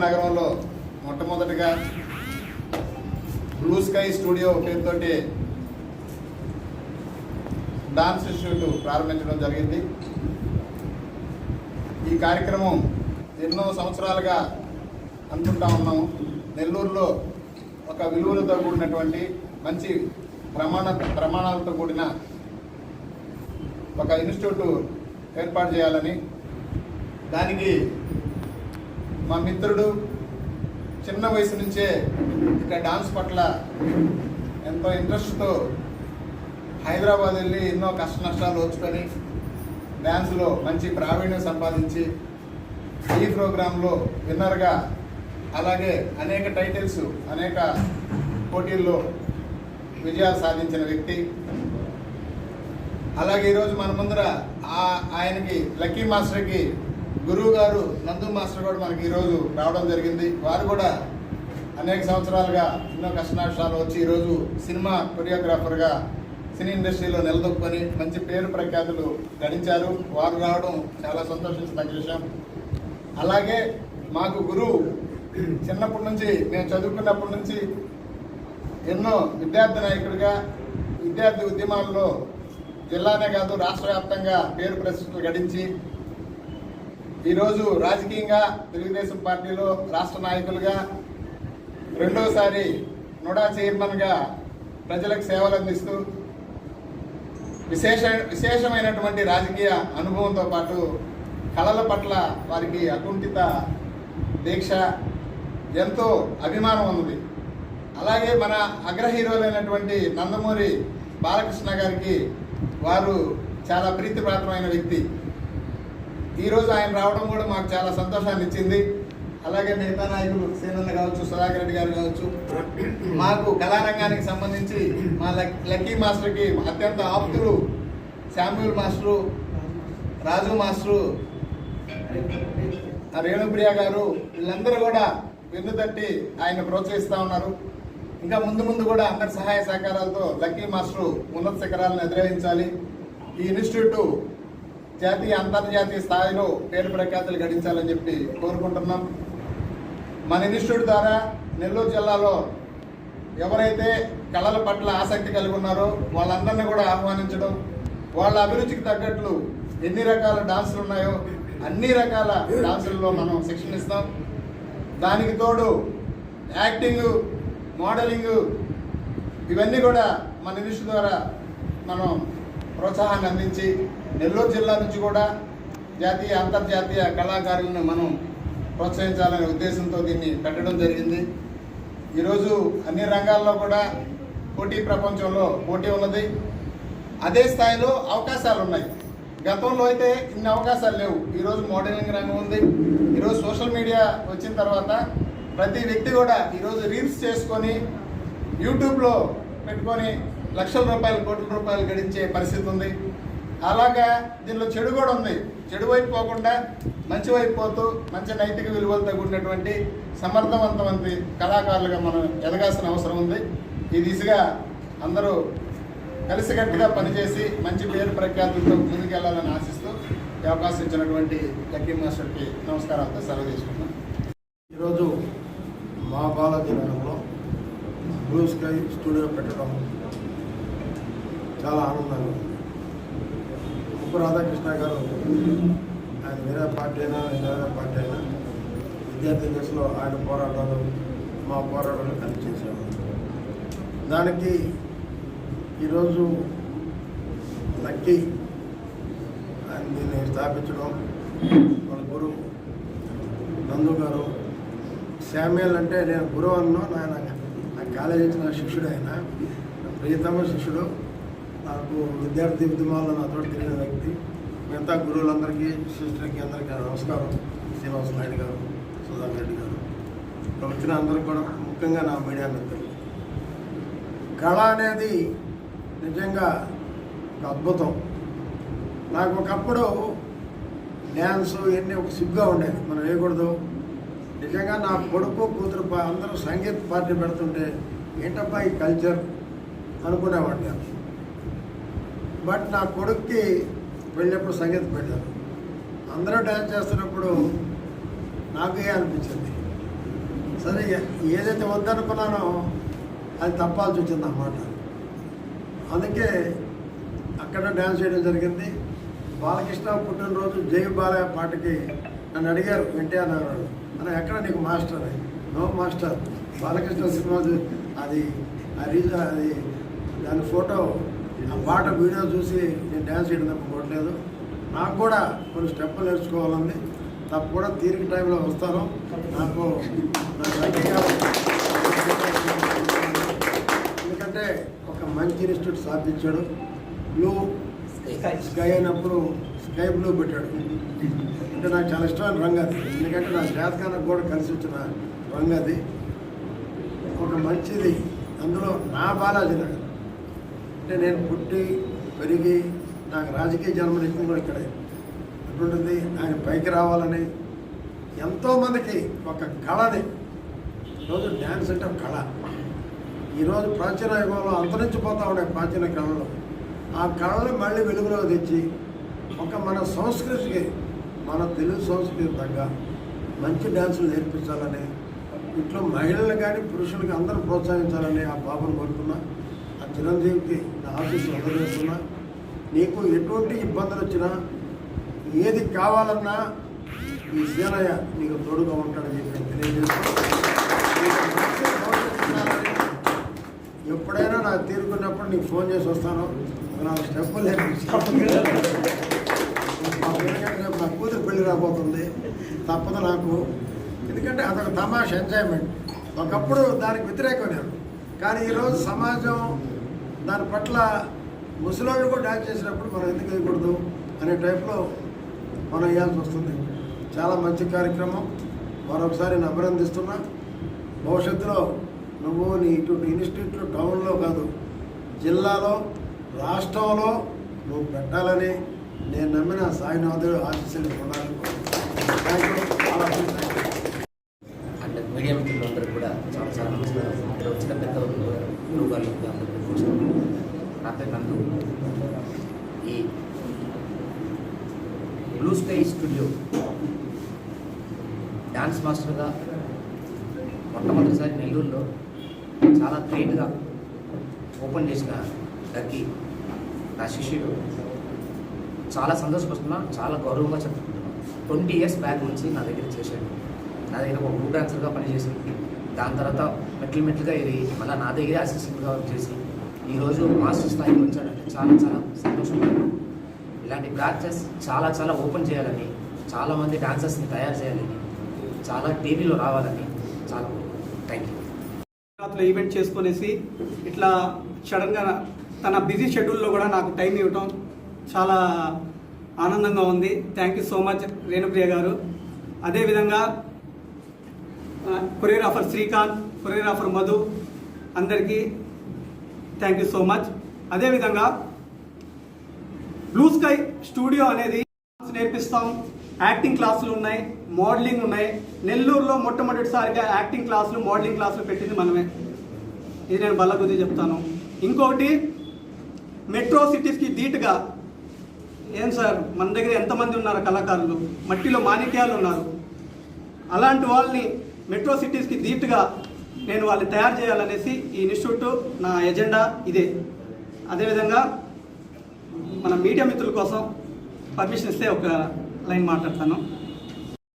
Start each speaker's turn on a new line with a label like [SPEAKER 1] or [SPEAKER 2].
[SPEAKER 1] నగరంలో మొట్టమొదటిగా blue sky studio పేరుతోటి డాన్స్ ఇన్స్టిట్యూట్ ప్రారంభించడం జరిగింది. ఈ కార్యక్రమం ఎన్నో సంవత్సరాలుగా అనుకుంటా ఉన్నాము. నెల్లూరులో ఒక విలువలతో కూడినటువంటి మంచి ప్రమాణాలతో కూడిన ఒక ఇన్స్టిట్యూట్ ఏర్పాటు చేయాలని, దానికి మా మిత్రుడు చిన్న వయసు నుంచే ఇక్కడ డాన్స్ పట్ల ఎంతో ఇంట్రెస్ట్తో హైదరాబాద్ వెళ్ళి ఎన్నో కష్ట నష్టాలు ఓర్చుకొని డ్యాన్స్లో మంచి ప్రావీణ్యం సంపాదించి ఈ ప్రోగ్రాంలో విన్నర్గా, అలాగే అనేక టైటిల్స్ అనేక పోటీల్లో విజయాలు సాధించిన వ్యక్తి. అలాగే ఈరోజు మన ముందర ఆయనకి లక్కీ మాస్టర్కి గురువు గారు నందు మాస్టర్ కూడా మనకి ఈరోజు రావడం జరిగింది. వారు కూడా అనేక సంవత్సరాలుగా ఎన్నో కష్టనష్టాలు వచ్చి ఈరోజు సినిమా కొరియోగ్రాఫర్గా సినీ ఇండస్ట్రీలో నిలదొక్కుని మంచి పేరు ప్రఖ్యాతులు గడించారు. వారు రావడం చాలా సంతోషించదగ్గ విషయం. అలాగే మాకు గురువు చిన్నప్పటి నుంచి, మేము చదువుకున్నప్పటి నుంచి ఎన్నో విద్యార్థి నాయకుడిగా విద్యార్థి ఉద్యమాల్లో జిల్లానే కాదు రాష్ట్ర వ్యాప్తంగా పేరు ప్రతిష్టలు గడించి ఈరోజు రాజకీయంగా తెలుగుదేశం పార్టీలో రాష్ట్ర నాయకులుగా, రెండోసారి నుడా చైర్మన్గా ప్రజలకు సేవలు అందిస్తూ విశేషమైనటువంటి రాజకీయ అనుభవంతో పాటు కళల పట్ల వారికి అకుంఠిత దీక్ష, ఎంతో అభిమానం ఉన్నది. అలాగే మన అగ్ర హీరోలైనటువంటి నందమూరి బాలకృష్ణ గారికి వారు చాలా ప్రీతిపాత్రమైన వ్యక్తి. ఈరోజు ఆయన రావడం కూడా మాకు చాలా సంతోషాన్ని ఇచ్చింది. అలాగే మిగతా నాయకులు సేనన్న కావచ్చు, సుధాకర్ రెడ్డి గారు కావచ్చు, మాకు కళారంగానికి సంబంధించి మా లక్కీ మాస్టర్కి అత్యంత ఆప్తులు శామ్యూల్ మాస్టరు, రాజు మాస్టరు, రేణుప్రియ గారు, వీళ్ళందరూ కూడా వెన్నుతట్టి ఆయన ప్రోత్సహిస్తూ ఉన్నారు. ఇంకా ముందు కూడా అందరి సహాయ సహకారాలతో లక్కీ మాస్టరు ఉన్నత శిఖరాలను అధిరోహించాలి. ఈ ఇన్స్టిట్యూట్ జాతీయ అంతర్జాతీయ స్థాయిలో పేరు ప్రఖ్యాతులు గడించాలని చెప్పి కోరుకుంటున్నాం. మన ఇన్స్టిట్యూట్ ద్వారా నెల్లూరు జిల్లాలో ఎవరైతే కళల పట్ల ఆసక్తి కలిగి ఉన్నారో వాళ్ళందరినీ కూడా ఆహ్వానించడం, వాళ్ళ అభిరుచికి తగ్గట్లు ఎన్ని రకాల డాన్సులు ఉన్నాయో అన్ని రకాల డాన్సుల్లో మనం శిక్షణ ఇస్తాం. దానికి తోడు యాక్టింగ్, మోడలింగ్, ఇవన్నీ కూడా మన ఇన్స్టిట్యూట్ ద్వారా మనం ప్రోత్సాహాన్ని అందించి నెల్లూరు జిల్లా నుంచి కూడా జాతీయ అంతర్జాతీయ కళాకారులను మనం ప్రోత్సహించాలనే ఉద్దేశంతో దీన్ని పెట్టడం జరిగింది. ఈరోజు అన్ని రంగాల్లో కూడా పోటీ ప్రపంచంలో పోటీ ఉన్నది. అదే స్థాయిలో అవకాశాలు ఉన్నాయి. గతంలో అయితే ఇన్ని అవకాశాలు లేవు. ఈరోజు మోడలింగ్ రంగం ఉంది. ఈరోజు సోషల్ మీడియా వచ్చిన తర్వాత ప్రతి వ్యక్తి కూడా ఈరోజు రీల్స్ చేసుకొని యూట్యూబ్లో పెట్టుకొని లక్షల రూపాయలు, కోట్ల రూపాయలు గడించే పరిస్థితి ఉంది. అలాగా దీనిలో చెడు కూడా ఉంది. చెడు వైపు పోకుండా మంచి వైపు పోతూ మంచి నైతిక విలువలతో కూడినటువంటి సమర్థవంతమైన కళాకారులుగా మనం ఎదగాల్సిన అవసరం ఉంది. ఈ దిశగా అందరూ కలిసికట్టుగా పనిచేసి మంచి పేరు ప్రఖ్యాతులతో ముందుకెళ్లాలని ఆశిస్తూ ఈ అవకాశం ఇచ్చినటువంటి లక్కీ మాస్టర్కి నమస్కారాలతో సెలవు తీసుకున్నాం.
[SPEAKER 2] ఈరోజు మా బాలాజీ నగరంలో బ్లూ స్కై స్టూడియో పెట్టడం చాలా ఆనందంగా ఉంది. ఉప్పు రాధాకృష్ణ గారు ఆయన వేరే పార్టీ అయినా వేరే పార్టీ అయినా విద్యార్థి దశలో ఆయన పోరాటాలు మా పోరాటాలు కలిసి చేశాము. దానికి ఈరోజు లక్కీ ఆయన దీన్ని స్థాపించడం, మన గురువు నందు గారు, శామ్యూల్ అంటే నేను గురువు అన్నా, నా కాలేజీ నా శిష్యుడు, ఆయన ప్రియతమ శిష్యుడు. నాకు విద్యార్థి ఉద్యమాల్లో నాతో తిరిగిన వ్యక్తి. మిగతా గురువులందరికీ, సిస్టర్కి అందరికీ నమస్కారం. శ్రీనివాస నాయుడు గారు, సుధాకర్ రెడ్డి గారు, ఇక్కడ వచ్చిన అందరికీ కూడా, ముఖ్యంగా నా మీడియా మిత్రులు. కళ అనేది నిజంగా ఒక అద్భుతం. నాకు ఒకప్పుడు డ్యాన్స్ ఇవన్నీ ఒక సిగ్గుగా ఉండేది. మనం వేయకూడదు, నిజంగా నా కొడుకు కూతురు అందరూ సంగీత పార్టీ పెడుతుంటే ఏంటబ్బా ఈ కల్చర్ అనుకునేవాడిని నేను. బట్ నా కొడుక్కి వెళ్ళినప్పుడు సంగీతం పెట్టారు, అందరూ డ్యాన్స్ చేస్తున్నప్పుడు నాకే అనిపించింది, సరే ఏదైతే వద్దనుకున్నానో అది తప్పాల్సి వచ్చింది అన్నమాట. అందుకే అక్కడ డ్యాన్స్ చేయడం జరిగింది. బాలకృష్ణ పుట్టినరోజు జై బాలయ్య పాటకి నన్ను అడిగారు ఎన్టీఆర్ గారు, అని ఎక్కడ నీకు మాస్టర్ అని. నో మాస్టర్, బాలకృష్ణ సినిమా అది అది దాని ఫోటో ఆ పాట వీడియో చూసి నేను డ్యాన్స్ చేయడం తప్పకోవట్లేదు. నాకు కూడా కొన్ని స్టెప్పులు నేర్చుకోవాలని తప్పకుండా తీరిక టైంలో వస్తాను. నాకు ఎందుకంటే ఒక మంచి ఇన్స్టిట్యూట్ స్థాపించాడు. బ్లూ స్కై అయినప్పుడు స్కై బ్లూ పెట్టాడు. అంటే నాకు చాలా ఇష్టమైన రంగు అది, ఎందుకంటే నా జాతకానికి కూడా కలిసి వచ్చిన రంగు అది. ఒక మంచిది, అందులో నా బాలాజీ నగర్ అంటే నేను పుట్టి పెరిగి నాకు రాజకీయ జన్మనిచ్చింది కూడా ఇక్కడే. అటువంటిది ఆయన పైకి రావాలని ఎంతోమందికి ఒక కళని, ఈరోజు డ్యాన్స్ అంటే ఒక కళ. ఈరోజు ప్రాచీన యుగంలో అంతరించిపోతూ ఉండే ప్రాచీన కళలు, ఆ కళని మళ్ళీ వెలుగులోకి తెచ్చి ఒక మన సంస్కృతికి, మన తెలుగు సంస్కృతికి తగ్గ మంచి డ్యాన్సులు నేర్పించాలని, ఇంట్లో మహిళలు కానీ పురుషులకి అందరూ ప్రోత్సహించాలని ఆ బాబును కోరుకున్నా. ఆ చిరంజీవికి నా ఆఫీసు వదిలేస్తున్నా. నీకు ఎటువంటి ఇబ్బందులు వచ్చినా, ఏది కావాలన్నా ఈ సీనయ్య నీకు తోడుగా ఉంటాడని చెప్పి నేను తెలియజేస్తాను. ఎప్పుడైనా నాకు తీరుకున్నప్పుడు నీకు ఫోన్ చేసి వస్తాను. నాకు స్టెప్పులు నా కూతురు పెళ్లి రాబోతుంది, తప్పదు నాకు. ఎందుకంటే అదొక తమాష ఎంజాయ్మెంట్. ఒకప్పుడు దానికి వ్యతిరేకం నేను, కానీ ఈరోజు సమాజం దాని పట్ల ముసలాళ్ళు కూడా డ్యాన్స్ చేసినప్పుడు మనం ఎందుకు వేయకూడదు అనే టైప్లో మనం వేయాల్సి వస్తుంది. చాలా మంచి కార్యక్రమం. మరొకసారి నేను అభినందిస్తున్నా. భవిష్యత్తులో నువ్వు నీ ఇటువంటి ఇన్స్టిట్యూట్లు టౌన్లో కాదు, జిల్లాలో, రాష్ట్రంలో నువ్వు పెట్టాలని నేను నమ్మిన సాయినాథుడు ఆశీస్సులు ఉండాలని
[SPEAKER 3] అండ్ మీడియా మిత్రులందరూ కూడా చాలా చాలా నమస్కారం. ఇక్కడ వచ్చిన పెద్ద గురువు గారు అందరికీ నా పేరు నందు. ఈ బ్లూ స్కై స్టూడియో డ్యాన్స్ మాస్టర్గా మొట్టమొదటిసారి నెల్లూరులో చాలా గ్రేట్గా ఓపెన్ చేసిన దగ్గి నా శిష్యుడు. చాలా సంతోషపడుతున్నా, చాలా గౌరవంగా చెప్పుకుంటున్నాను. 20 years బ్యాక్ నుంచి నా దగ్గర చేశాడు. నా దగ్గర ఒక గ్రూప్ డాన్సర్గా పనిచేసింది. దాని తర్వాత మెట్లుగా ఇది మళ్ళీ నా దగ్గరే అసిస్టెంట్గా వర్క్ చేసి ఈరోజు మాస్టర్ స్థాయికి వచ్చాడంటే చాలా చాలా సంతోషంగా. ఇలాంటి బ్రాంచెస్ చాలా చాలా ఓపెన్ చేయాలని, చాలామంది డాన్సర్స్ని తయారు చేయాలని, చాలా టీవీలో రావాలని చాలా థ్యాంక్ యూ.
[SPEAKER 4] గుజరాత్లో ఈవెంట్ చేసుకునేసి ఇట్లా సడన్గా తన బిజీ షెడ్యూల్లో కూడా నాకు టైం ఇవ్వటం చాలా ఆనందంగా ఉంది. Thank you so much Renupriya గారు. అదేవిధంగా కొరియోగ్రాఫర్ శ్రీకాంత్, కొరియోగ్రాఫర్ మధు, అందరికీ థ్యాంక్ యూ సో మచ్. అదేవిధంగా బ్లూ స్కై స్టూడియో అనేది నేర్పిస్తాం. యాక్టింగ్ క్లాసులు ఉన్నాయి, మోడలింగ్ ఉన్నాయి. నెల్లూరులో మొట్టమొదటిసారిగా యాక్టింగ్ క్లాసులు, మోడలింగ్ క్లాసులు పెట్టింది మనమే. ఇది నేను బల్లగుద్ది చెప్తాను. ఇంకొకటి, మెట్రో సిటీస్కి ధీటుగా, ఏం సార్ మన దగ్గర ఎంతమంది ఉన్నారు కళాకారులు, మట్టిలో మాణిక్యాలు ఉన్నారు. అలాంటి వాళ్ళని మెట్రో సిటీస్కి ధీటుగా నేను వాళ్ళని తయారు చేయాలనేసి ఈ ఇన్స్టిట్యూట్ నా ఎజెండా ఇదే. అదేవిధంగా మన మీడియా మిత్రుల కోసం పర్మిషన్ ఇస్తే ఒక లైన్ మాట్లాడతాను.